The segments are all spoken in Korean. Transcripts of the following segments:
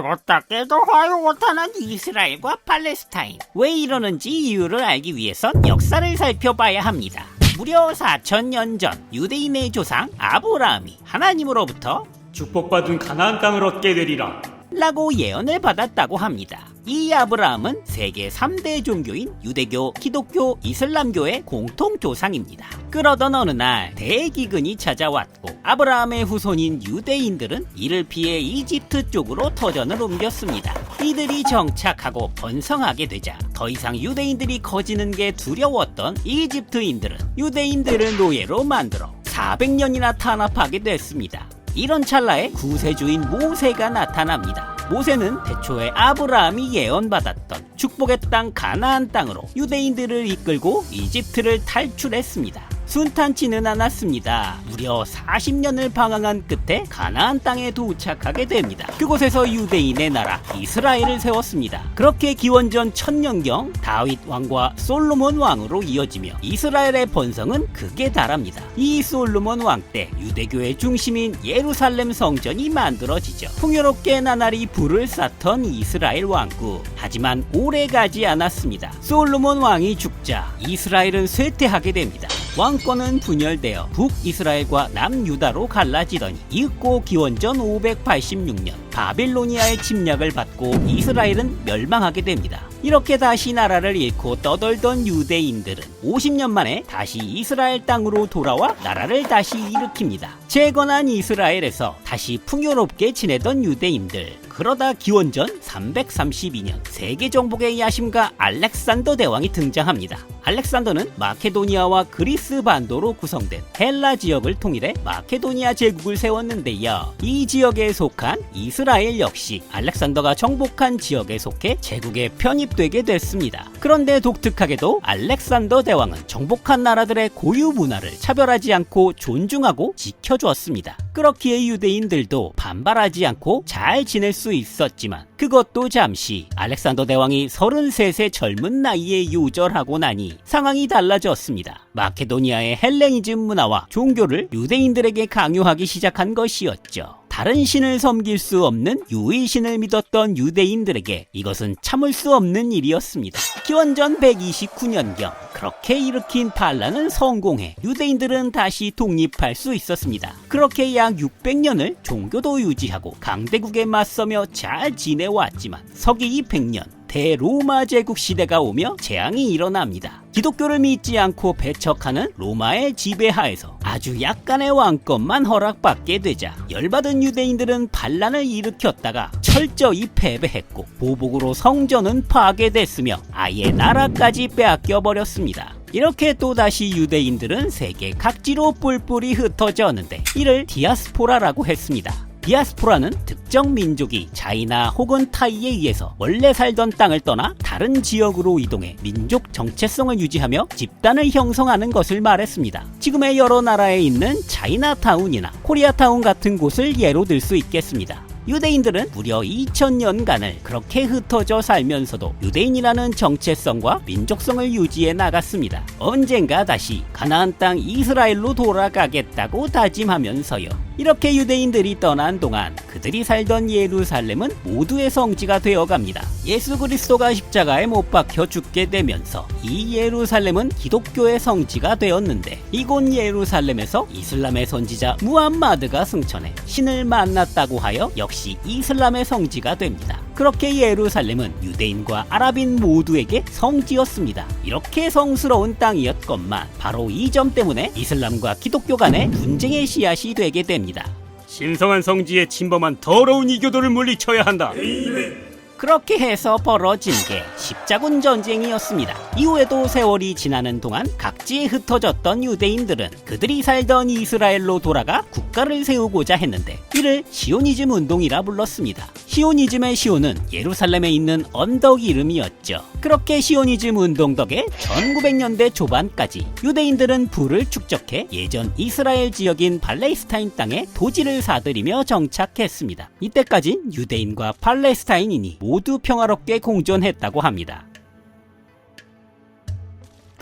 그렇다 깨도 화요 못하는 이스라엘과 팔레스타인. 왜 이러는지 이유를 알기 위해선 역사를 살펴봐야 합니다. 무려 4000년 전 유대인의 조상 아브라함이 하나님으로부터 축복받은 가나안 땅을 얻게 되리라 라고 예언을 받았다고 합니다. 이 아브라함은 세계 3대 종교인 유대교, 기독교, 이슬람교의 공통 조상입니다. 그러던 어느 날 대기근이 찾아왔고 아브라함의 후손인 유대인들은 이를 피해 이집트 쪽으로 터전을 옮겼습니다. 이들이 정착하고 번성하게 되자 더 이상 유대인들이 커지는 게 두려웠던 이집트인들은 유대인들을 노예로 만들어 400년이나 탄압하게 됐습니다. 이런 찰나에 구세주인 모세가 나타납니다. 모세는 태초에 아브라함이 예언받았던 축복의 땅 가나안 땅으로 유대인들을 이끌고 이집트를 탈출했습니다. 순탄치는 않았습니다. 무려 40년을 방황한 끝에 가나안 땅에 도착하게 됩니다. 그곳에서 유대인의 나라 이스라엘을 세웠습니다. 그렇게 기원전 1000년경 다윗 왕과 솔로몬 왕으로 이어지며 이스라엘의 번성은 극에 달합니다. 이 솔로몬 왕 때 유대교의 중심인 예루살렘 성전이 만들어지죠. 풍요롭게 나날이 불을 쌓던 이스라엘 왕국. 하지만 오래가지 않았습니다. 솔로몬 왕이 죽자 이스라엘은 쇠퇴하게 됩니다. 왕권은 분열되어 북이스라엘과 남유다로 갈라지더니 이윽고 기원전 586년 바빌로니아의 침략을 받고 이스라엘은 멸망하게 됩니다. 이렇게 다시 나라를 잃고 떠돌던 유대인들은 50년 만에 다시 이스라엘 땅으로 돌아와 나라를 다시 일으킵니다. 재건한 이스라엘에서 다시 풍요롭게 지내던 유대인들. 그러다 기원전 332년 세계 정복의 야심가 알렉산더 대왕이 등장합니다. 알렉산더는 마케도니아와 그리스 반도로 구성된 헬라 지역을 통일해 마케도니아 제국을 세웠는데요. 이 지역에 속한 이스라엘 역시 알렉산더가 정복한 지역에 속해 제국에 편입되게 됐습니다. 그런데 독특하게도 알렉산더 대왕은 정복한 나라들의 고유 문화를 차별하지 않고 존중하고 지켜주었습니다. 그렇기에 유대인들도 반발하지 않고 잘 지낼 수 있었지만 그것도 잠시. 알렉산더 대왕이 33세 젊은 나이에 요절하고 나니 상황이 달라졌습니다. 마케도니아의 헬레니즘 문화와 종교를 유대인들에게 강요하기 시작한 것이었죠. 다른 신을 섬길 수 없는 유일신을 믿었던 유대인들에게 이것은 참을 수 없는 일이었습니다. 기원전 129년경 그렇게 일으킨 반란은 성공해 유대인들은 다시 독립할 수 있었습니다. 그렇게 약 600년을 종교도 유지하고 강대국에 맞서며 잘 지내왔지만 서기 200년 대로마 제국 시대가 오며 재앙이 일어납니다. 기독교를 믿지 않고 배척하는 로마의 지배하에서 아주 약간의 왕권만 허락받게 되자 열받은 유대인들은 반란을 일으켰다가 철저히 패배했고 보복으로 성전은 파괴됐으며 아예 나라까지 빼앗겨 버렸습니다. 이렇게 또다시 유대인들은 세계 각지로 뿔뿔이 흩어졌는데 이를 디아스포라라고 했습니다. 디아스포라는 특정 민족이 자이나 혹은 타이에 의해서 원래 살던 땅을 떠나 다른 지역으로 이동해 민족 정체성을 유지하며 집단을 형성하는 것을 말했습니다. 지금의 여러 나라에 있는 차이나타운이나 코리아타운 같은 곳을 예로 들 수 있겠습니다. 유대인들은 무려 2000년간을 그렇게 흩어져 살면서도 유대인이라는 정체성과 민족성을 유지해 나갔습니다. 언젠가 다시 가나안 땅 이스라엘로 돌아가겠다고 다짐하면서요. 이렇게 유대인들이 떠난 동안 그들이 살던 예루살렘은 모두의 성지가 되어갑니다. 예수 그리스도가 십자가에 못 박혀 죽게 되면서 이 예루살렘은 기독교의 성지가 되었는데 이곳 예루살렘에서 이슬람의 선지자 무함마드가 승천해 신을 만났다고 하여 역시 이슬람의 성지가 됩니다. 그렇게 예루살렘은 유대인과 아랍인 모두에게 성지였습니다. 이렇게 성스러운 땅이었건만 바로 이 점 때문에 이슬람과 기독교 간의 분쟁의 씨앗이 되게 됩니다. 신성한 성지에 침범한 더러운 이교도를 물리쳐야 한다. 그렇게 해서 벌어진 게 십자군 전쟁이었습니다. 이후에도 세월이 지나는 동안 각지에 흩어졌던 유대인들은 그들이 살던 이스라엘로 돌아가 국가를 세우고자 했는데 이를 시오니즘 운동이라 불렀습니다. 시오니즘의 시오는 예루살렘에 있는 언덕 이름이었죠. 그렇게 시오니즘 운동 덕에 1900년대 초반까지 유대인들은 부를 축적해 예전 이스라엘 지역인 팔레스타인 땅에 토지를 사들이며 정착했습니다. 이때까진 유대인과 팔레스타인인이 모두 평화롭게 공존했다고 합니다.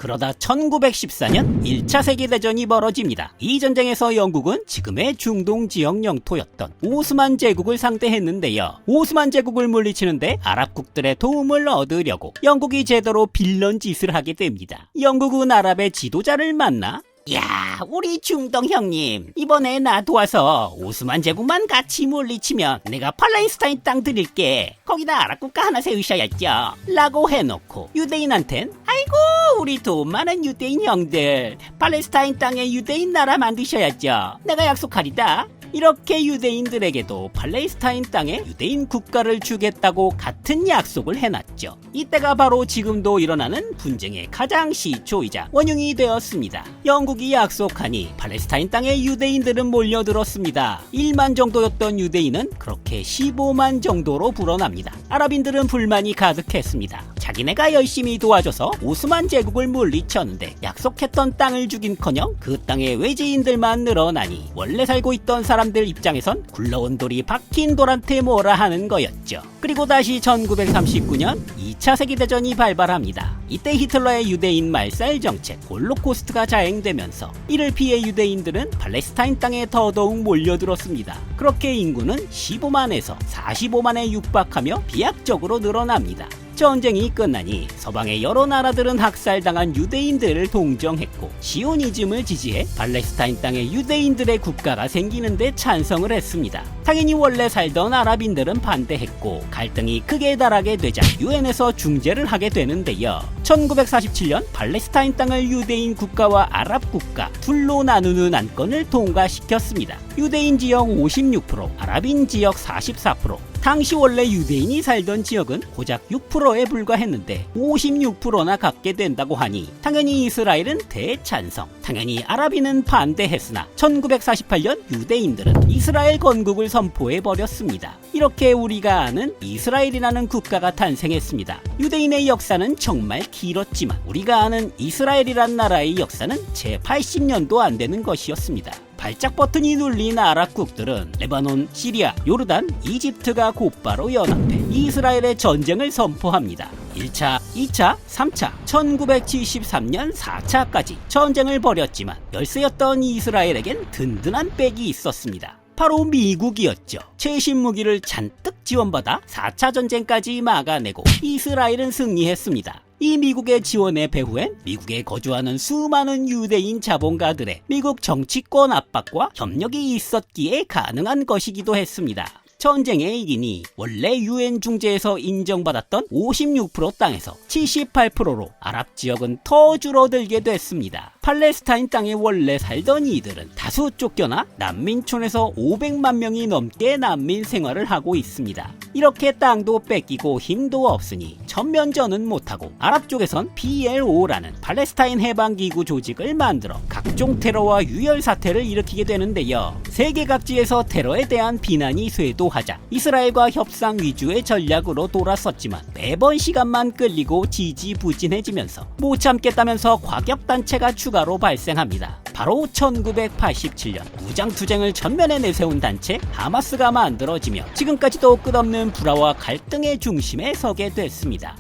그러다 1914년 1차 세계대전이 벌어집니다. 이 전쟁에서 영국은 지금의 중동 지역 영토였던 오스만 제국을 상대했는데요. 오스만 제국을 물리치는데 아랍국들의 도움을 얻으려고 영국이 제대로 빌런 짓을 하게 됩니다. 영국은 아랍의 지도자를 만나 야, 우리 중동 형님, 이번에 나 도와서 오스만 제국만 같이 물리치면 내가 팔레스타인 땅 드릴게. 거기다 아랍 국가 하나 세우셔야죠. 라고 해놓고 유대인한텐 아이고 우리 돈 많은 유대인 형들, 팔레스타인 땅에 유대인 나라 만드셔야죠. 내가 약속하리다. 이렇게 유대인들에게도 팔레스타인 땅에 유대인 국가를 주겠다고 같은 약속을 해놨죠. 이때가 바로 지금도 일어나는 분쟁의 가장 시초이자 원흉이 되었습니다. 영국이 약속하니 팔레스타인 땅에 유대인들은 몰려들었습니다. 1만 정도였던 유대인은 그렇게 15만 정도로 불어납니다. 아랍인들은 불만이 가득했습니다. 자기네가 열심히 도와줘서 오스만 제국을 물리쳤는데 약속했던 땅을 주긴커녕 그 땅에 외지인들만 늘어나니 원래 살고 있던 사람들 입장에선 굴러온 돌이 박힌 돌한테 뭐라 하는 거였죠. 그리고 다시 1939년 2차 세계대전이 발발합니다. 이때 히틀러의 유대인 말살 정책 홀로코스트가 자행되면서 이를 피해 유대인들은 팔레스타인 땅에 더더욱 몰려들었습니다. 그렇게 인구는 15만에서 45만에 육박하며 비약적으로 늘어납니다. 전쟁이 끝나니 서방의 여러 나라들은 학살당한 유대인들을 동정했고 시오니즘을 지지해 팔레스타인 땅에 유대인들의 국가가 생기는데 찬성을 했습니다. 당연히 원래 살던 아랍인들은 반대했고 갈등이 크게 달하게 되자 유엔에서 중재를 하게 되는데요. 1947년 팔레스타인 땅을 유대인 국가와 아랍 국가 둘로 나누는 안건을 통과시켰습니다. 유대인 지역 56%, 아랍인 지역 44%. 당시 원래 유대인이 살던 지역은 고작 6%에 불과했는데 56%나 갖게 된다고 하니 당연히 이스라엘은 대찬성, 당연히 아랍인은 반대했으나 1948년 유대인들은 이스라엘 건국을 선포해버렸습니다. 이렇게 우리가 아는 이스라엘이라는 국가가 탄생했습니다. 유대인의 역사는 정말 길었지만 우리가 아는 이스라엘이란 나라의 역사는 채 80년도 안 되는 것이었습니다. 발작 버튼이 눌린 아랍국들은 레바논, 시리아, 요르단, 이집트가 곧바로 연합해 이스라엘의 전쟁을 선포합니다. 1차, 2차, 3차, 1973년 4차까지 전쟁을 벌였지만 열세였던 이스라엘에겐 든든한 백이 있었습니다. 바로 미국이었죠. 최신 무기를 잔뜩 지원받아 4차 전쟁까지 막아내고 이스라엘은 승리했습니다. 이 미국의 지원의 배후엔 미국에 거주하는 수많은 유대인 자본가들의 미국 정치권 압박과 협력이 있었기에 가능한 것이기도 했습니다. 전쟁에 이기니 원래 유엔 중재에서 인정받았던 56% 땅에서 78%로 아랍 지역은 더 줄어들게 됐습니다. 팔레스타인 땅에 원래 살던 이들은 다수 쫓겨나 난민촌에서 500만 명이 넘게 난민 생활을 하고 있습니다. 이렇게 땅도 뺏기고 힘도 없으니 전면전은 못하고 아랍 쪽에선 PLO라는 팔레스타인 해방기구 조직을 만들어 각종 테러와 유혈 사태를 일으키게 되는데요. 세계 각지에서 테러에 대한 비난이 쇄도하자 이스라엘과 협상 위주의 전략으로 돌아섰지만 매번 시간만 끌리고 지지부진해지면서 못 참겠다면서 과격단체가 추가로 발생합니다. 바로 1987년 무장투쟁을 전면에 내세운 단체 하마스가 만들어지며 지금까지도 끝없는 불화와 갈등의 중심에 서게 됐습니다.